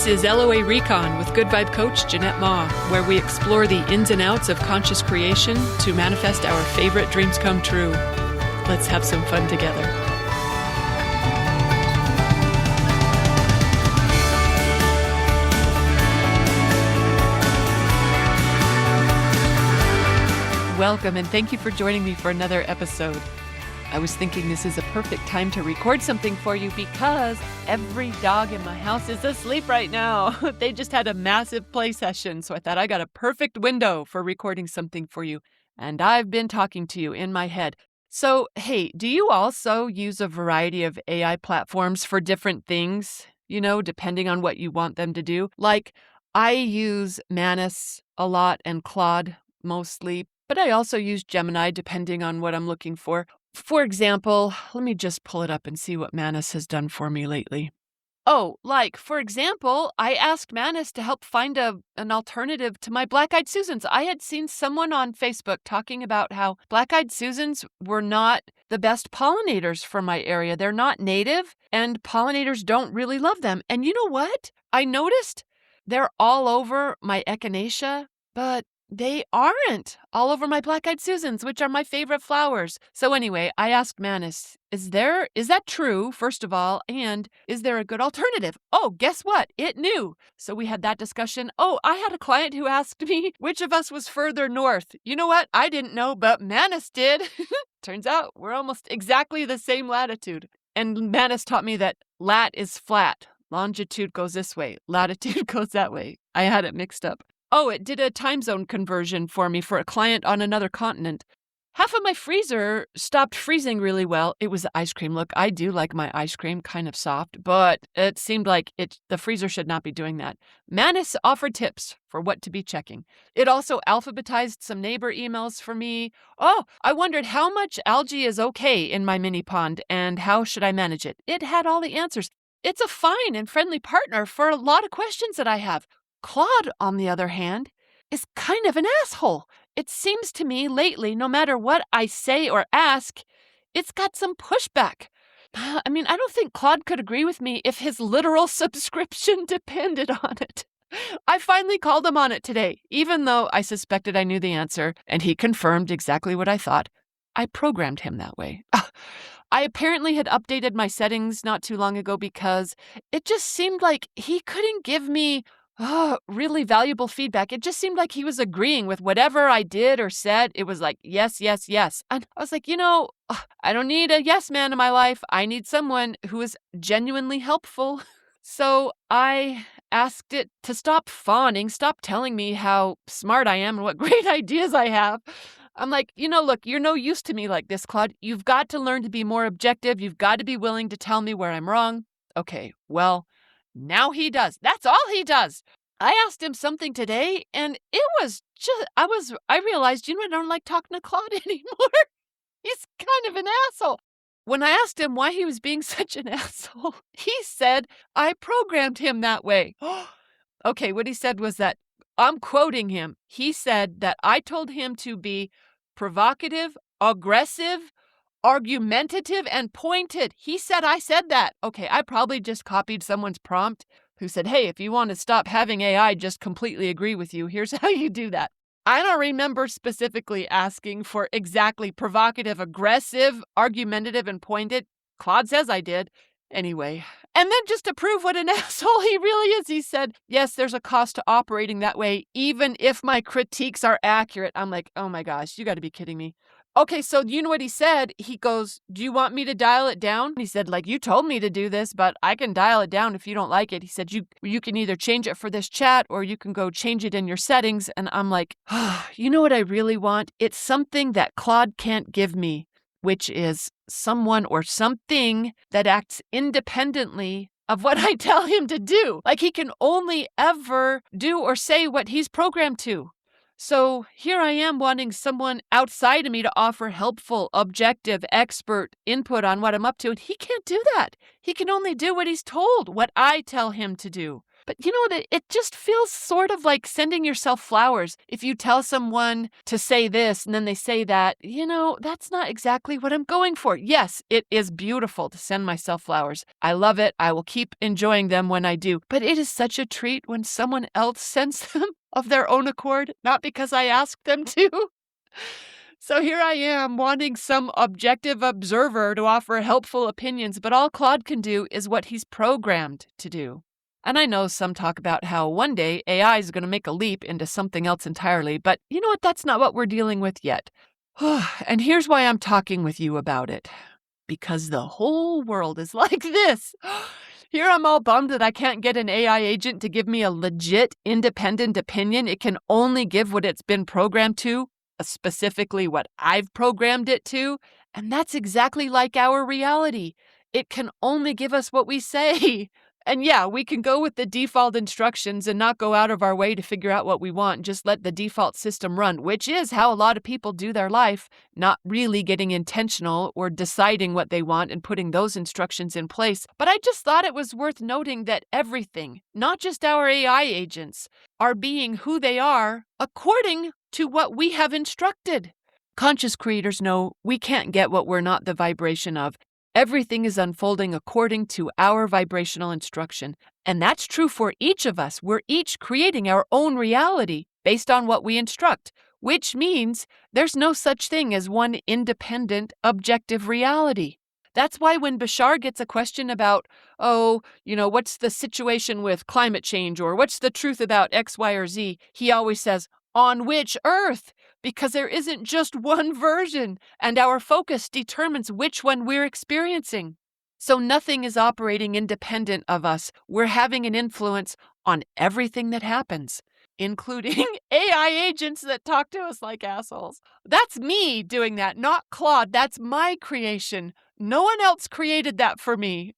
This is LOA Recon with Good Vibe Coach Jeanette Ma, where we explore the ins and outs of conscious creation to manifest our favorite dreams come true. Let's have some fun together. Welcome, and thank you for joining me for another episode. I was thinking this is a perfect time to record something for you because every dog in my house is asleep right now. They just had a massive play session, so I thought I got a perfect window for recording something for you. And I've been talking to you in my head. So, hey, do you also use a variety of AI platforms for different things, depending on what you want them to do? Like, I use Manus a lot and Claude mostly, but I also use Gemini depending on what I'm looking for. For example, let me just pull it up and see what Manus has done for me lately. For example, I asked Manus to help find an alternative to my black-eyed Susans. I had seen someone on Facebook talking about how black-eyed Susans were not the best pollinators for my area. They're not native, and pollinators don't really love them. And you know what? I noticed they're all over my echinacea, but they aren't all over my black-eyed Susans, which are my favorite flowers. So anyway, I asked Manus, is that true, first of all, and is there a good alternative? Oh, guess what? It knew. So we had that discussion. Oh, I had a client who asked me which of us was further north. You know what? I didn't know, but Manus did. Turns out we're almost exactly the same latitude. And Manus taught me that lat is flat. Longitude goes this way. Latitude goes that way. I had it mixed up. Oh, it did a time zone conversion for me for a client on another continent. Half of my freezer stopped freezing really well. It was the ice cream. Look, I do like my ice cream kind of soft, but it seemed like the freezer should not be doing that. Manus offered tips for what to be checking. It also alphabetized some neighbor emails for me. Oh, I wondered how much algae is okay in my mini pond and how should I manage it. It had all the answers. It's a fine and friendly partner for a lot of questions that I have. Claude, on the other hand, is kind of an asshole. It seems to me lately, no matter what I say or ask, it's got some pushback. I don't think Claude could agree with me if his literal subscription depended on it. I finally called him on it today, even though I suspected I knew the answer, and he confirmed exactly what I thought. I programmed him that way. I apparently had updated my settings not too long ago because it just seemed like he couldn't give me really valuable feedback. It just seemed like he was agreeing with whatever I did or said. It was like, yes, yes, yes. And I was like, I don't need a yes man in my life. I need someone who is genuinely helpful. So I asked it to stop fawning, stop telling me how smart I am and what great ideas I have. I'm like, look, you're no use to me like this, Claude. You've got to learn to be more objective. You've got to be willing to tell me where I'm wrong. Okay, well, now he does. That's all he does. I asked him something today, and it was just, I realized, I don't like talking to Claude anymore. He's kind of an asshole. When I asked him why he was being such an asshole, he said, I programmed him that way. Okay, what he said was that, I'm quoting him. He said that I told him to be provocative, aggressive, argumentative, and pointed. He said I said that. Okay, I probably just copied someone's prompt who said, hey, if you want to stop having AI just completely agree with you, here's how you do that. I don't remember specifically asking for exactly provocative, aggressive, argumentative, and pointed. Claude says I did. Anyway, and then just to prove what an asshole he really is, he said, yes, there's a cost to operating that way, even if my critiques are accurate. I'm like, oh my gosh, you got to be kidding me. Okay, so you know what he said? He goes, do you want me to dial it down? He said, you told me to do this, but I can dial it down if you don't like it. He said, you can either change it for this chat or you can go change it in your settings. And I'm like, you know what I really want? It's something that Claude can't give me, which is someone or something that acts independently of what I tell him to do. Like he can only ever do or say what he's programmed to. So here I am wanting someone outside of me to offer helpful, objective, expert input on what I'm up to, and he can't do that. He can only do what he's told, what I tell him to do. But you know that it just feels sort of like sending yourself flowers. If you tell someone to say this and then they say that, that's not exactly what I'm going for. Yes, it is beautiful to send myself flowers. I love it. I will keep enjoying them when I do. But it is such a treat when someone else sends them of their own accord, not because I asked them to. So here I am wanting some objective observer to offer helpful opinions, but all Claude can do is what he's programmed to do. And I know some talk about how one day AI is going to make a leap into something else entirely, but you know what? That's not what we're dealing with yet. And here's why I'm talking with you about it. Because the whole world is like this. Here I'm all bummed that I can't get an AI agent to give me a legit, independent opinion. It can only give what it's been programmed to, specifically what I've programmed it to. And that's exactly like our reality. It can only give us what we say. And yeah, we can go with the default instructions and not go out of our way to figure out what we want and just let the default system run, which is how a lot of people do their life, not really getting intentional or deciding what they want and putting those instructions in place. But I just thought it was worth noting that everything, not just our AI agents, are being who they are according to what we have instructed. Conscious creators know we can't get what we're not the vibration of. Everything is unfolding according to our vibrational instruction. And that's true for each of us. We're each creating our own reality based on what we instruct, which means there's no such thing as one independent, objective reality. That's why when Bashar gets a question about, what's the situation with climate change or what's the truth about X, Y, or Z, he always says, on which earth? Because there isn't just one version, and our focus determines which one we're experiencing. So nothing is operating independent of us. We're having an influence on everything that happens, including AI agents that talk to us like assholes. That's me doing that, not Claude. That's my creation. No one else created that for me.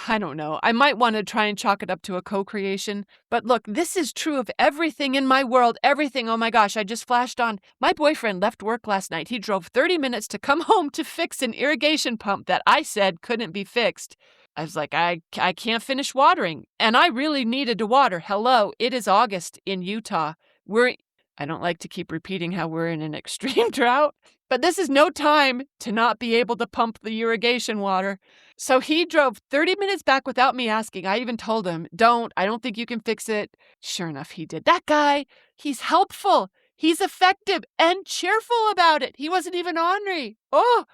I don't know. I might want to try and chalk it up to a co-creation. But look, this is true of everything in my world. Everything. Oh my gosh, I just flashed on. My boyfriend left work last night. He drove 30 minutes to come home to fix an irrigation pump that I said couldn't be fixed. I was like, I can't finish watering. And I really needed to water. Hello, it is August in Utah. I don't like to keep repeating how we're in an extreme drought, but this is no time to not be able to pump the irrigation water. So he drove 30 minutes back without me asking. I even told him, I don't think you can fix it. Sure enough, he did. That guy, he's helpful. He's effective and cheerful about it. He wasn't even ornery. Oh,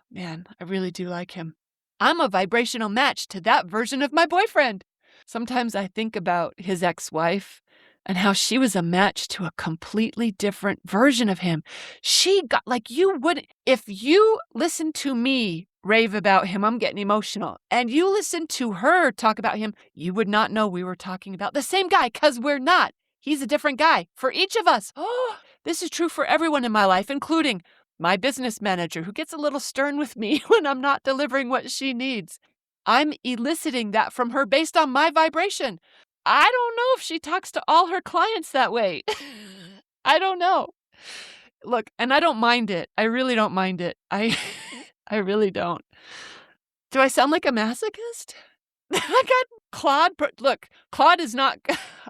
man, I really do like him. I'm a vibrational match to that version of my boyfriend. Sometimes I think about his ex-wife and how she was a match to a completely different version of him. She got, if you listen to me rave about him, I'm getting emotional, and you listen to her talk about him, you would not know we were talking about the same guy, because we're not. He's a different guy for each of us. Oh, this is true for everyone in my life, including my business manager, who gets a little stern with me when I'm not delivering what she needs. I'm eliciting that from her based on my vibration. I don't know if she talks to all her clients that way. I don't know. Look, and I don't mind it. I really don't mind it. I really don't. Do I sound like a masochist? I got Claude. Look, Claude is not.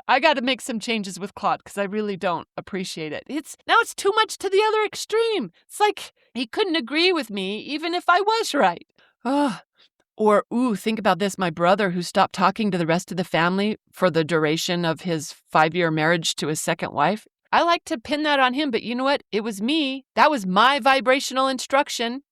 I got to make some changes with Claude because I really don't appreciate it. It's too much to the other extreme. It's like he couldn't agree with me even if I was right. Or, think about this. My brother, who stopped talking to the rest of the family for the duration of his 5-year marriage to his second wife. I like to pin that on him, but you know what? It was me. That was my vibrational instruction.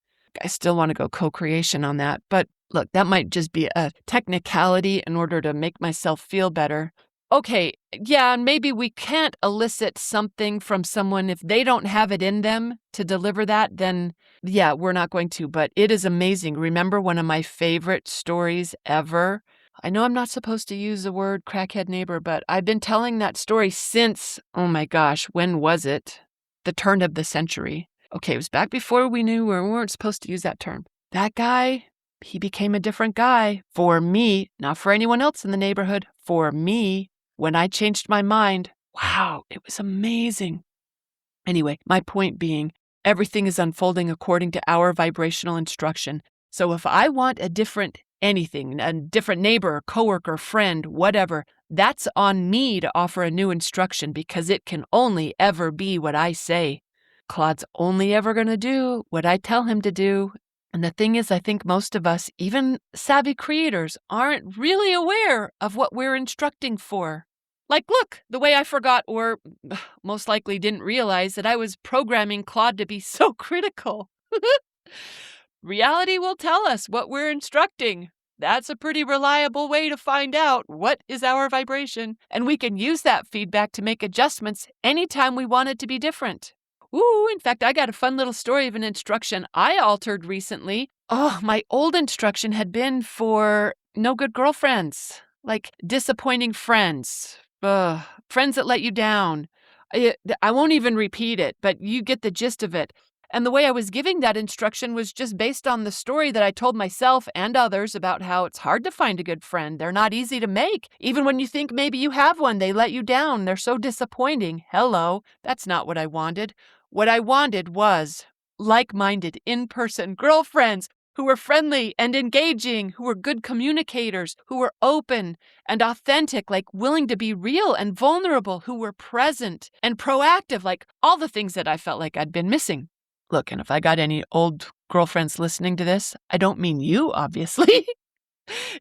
I still want to go co-creation on that. But look, that might just be a technicality in order to make myself feel better. Okay, yeah, and maybe we can't elicit something from someone if they don't have it in them to deliver that, then yeah, we're not going to. But it is amazing. Remember one of my favorite stories ever? I know I'm not supposed to use the word crackhead neighbor, but I've been telling that story since, oh my gosh, when was it? The turn of the century. Okay, it was back before we weren't supposed to use that term. That guy, he became a different guy for me, not for anyone else in the neighborhood, for me. When I changed my mind, wow, it was amazing. Anyway, my point being, everything is unfolding according to our vibrational instruction. So if I want a different anything, a different neighbor, coworker, friend, whatever, that's on me to offer a new instruction because it can only ever be what I say. Claude's only ever going to do what I tell him to do. And the thing is, I think most of us, even savvy creators, aren't really aware of what we're instructing for. Like, look, the way I forgot or most likely didn't realize that I was programming Claude to be so critical. Reality will tell us what we're instructing. That's a pretty reliable way to find out what is our vibration, and we can use that feedback to make adjustments anytime we want it to be different. Ooh, in fact, I got a fun little story of an instruction I altered recently. Oh, my old instruction had been for no good girlfriends, like disappointing friends, friends that let you down. I won't even repeat it, but you get the gist of it. And the way I was giving that instruction was just based on the story that I told myself and others about how it's hard to find a good friend. They're not easy to make. Even when you think maybe you have one, they let you down. They're so disappointing. Hello, that's not what I wanted. What I wanted was like-minded, in-person girlfriends who were friendly and engaging, who were good communicators, who were open and authentic, like willing to be real and vulnerable, who were present and proactive, like all the things that I felt like I'd been missing. Look, and if I got any old girlfriends listening to this, I don't mean you, obviously.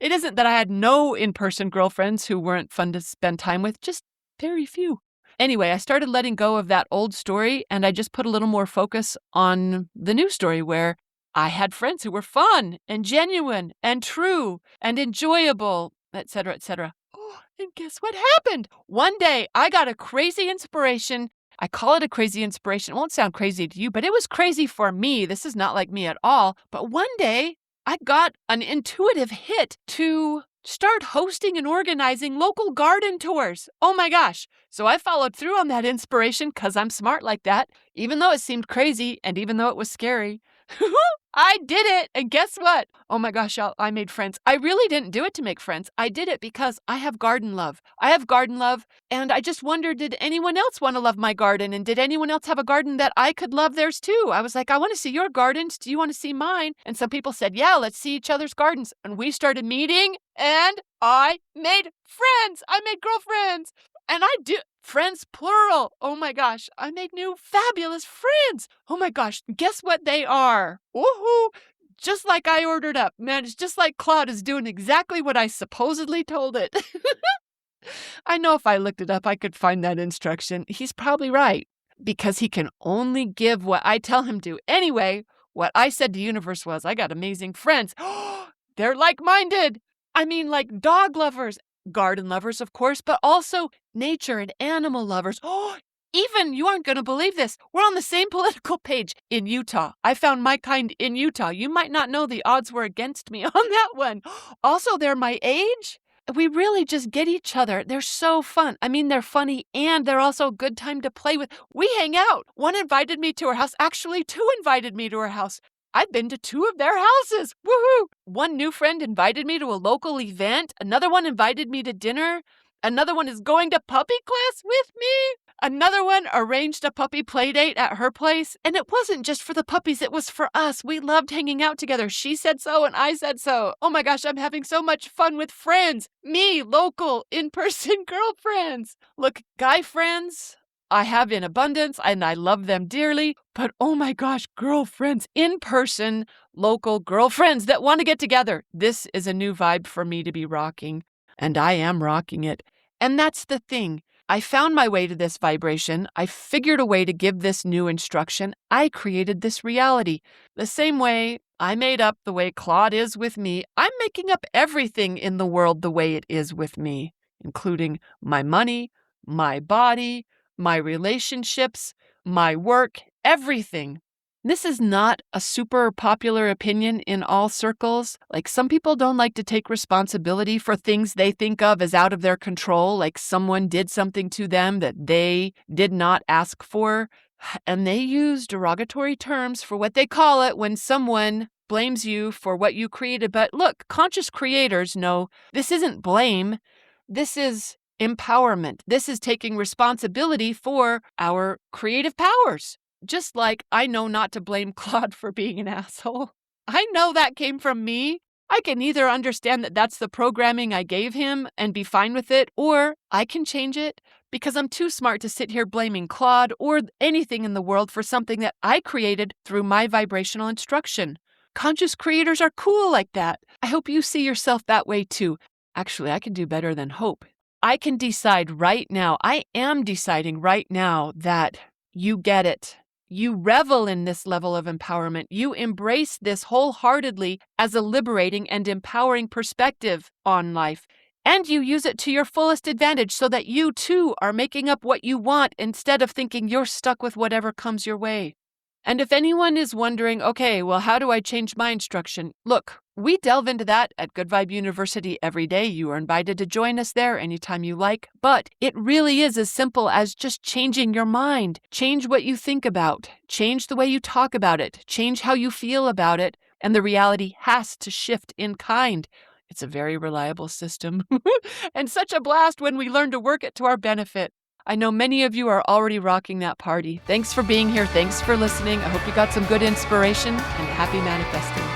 It isn't that I had no in-person girlfriends who weren't fun to spend time with, just very few. Anyway, I started letting go of that old story, and I just put a little more focus on the new story where I had friends who were fun and genuine and true and enjoyable, etc., etc. Oh, and guess what happened? One day, I got a crazy inspiration. I call it a crazy inspiration. It won't sound crazy to you, but it was crazy for me. This is not like me at all. But one day, I got an intuitive hit to start hosting and organizing local garden tours. Oh my gosh. So I followed through on that inspiration because I'm smart like that, even though it seemed crazy and even though it was scary. I did it. And guess what? Oh my gosh, y'all, I made friends. I really didn't do it to make friends. I did it because I have garden love. I have garden love. And I just wondered, did anyone else want to love my garden? And did anyone else have a garden that I could love theirs too? I was like, I want to see your gardens. Do you want to see mine? And some people said, yeah, let's see each other's gardens. And we started meeting and I made friends. I made girlfriends. And I do. Friends, plural. Oh my gosh. I made new fabulous friends. Oh my gosh. Guess what they are? Woohoo. Just like I ordered up. Man, it's just like Claude is doing exactly what I supposedly told it. I know if I looked it up, I could find that instruction. He's probably right because he can only give what I tell him to. Anyway, what I said to the universe was, I got amazing friends. They're like-minded. I mean, like dog lovers, garden lovers, of course, but also nature and animal lovers. Even, you aren't going to believe this, we're on the same political page in Utah. I found my kind in Utah. You might not know the odds were against me on that one. Also, they're my age. We really just get each other. They're so fun. I mean, they're funny and they're also a good time to play with. We hang out. One invited me to her house. Actually, two invited me to her house. I've been to two of their houses. Woohoo! One new friend invited me to a local event. Another one invited me to dinner. Another one is going to puppy class with me. Another one arranged a puppy play date at her place. And it wasn't just for the puppies, it was for us. We loved hanging out together. She said so and I said so. Oh my gosh, I'm having so much fun with friends. Me, local, in-person girlfriends. Look, guy friends, I have in abundance and I love them dearly. But oh my gosh, girlfriends, in-person, local girlfriends that want to get together. This is a new vibe for me to be rocking. And I am rocking it. And that's the thing. I found my way to this vibration. I figured a way to give this new instruction. I created this reality. The same way I made up the way Claude is with me, I'm making up everything in the world the way it is with me, including my money, my body, my relationships, my work, everything. This is not a super popular opinion in all circles. Like, some people don't like to take responsibility for things they think of as out of their control, like someone did something to them that they did not ask for. And they use derogatory terms for what they call it when someone blames you for what you created. But look, conscious creators know this isn't blame. This is empowerment. This is taking responsibility for our creative powers. Just like I know not to blame Claude for being an asshole. I know that came from me. I can either understand that that's the programming I gave him and be fine with it, or I can change it because I'm too smart to sit here blaming Claude or anything in the world for something that I created through my vibrational instruction. Conscious creators are cool like that. I hope you see yourself that way too. Actually, I can do better than hope. I can decide right now, I am deciding right now that you get it. You revel in this level of empowerment. You embrace this wholeheartedly as a liberating and empowering perspective on life. And you use it to your fullest advantage so that you too are making up what you want instead of thinking you're stuck with whatever comes your way. And if anyone is wondering, okay, well, how do I change my instruction? Look, we delve into that at Good Vibe University every day. You are invited to join us there anytime you like. But it really is as simple as just changing your mind. Change what you think about. Change the way you talk about it. Change how you feel about it. And the reality has to shift in kind. It's a very reliable system and such a blast when we learn to work it to our benefit. I know many of you are already rocking that party. Thanks for being here. Thanks for listening. I hope you got some good inspiration and happy manifesting.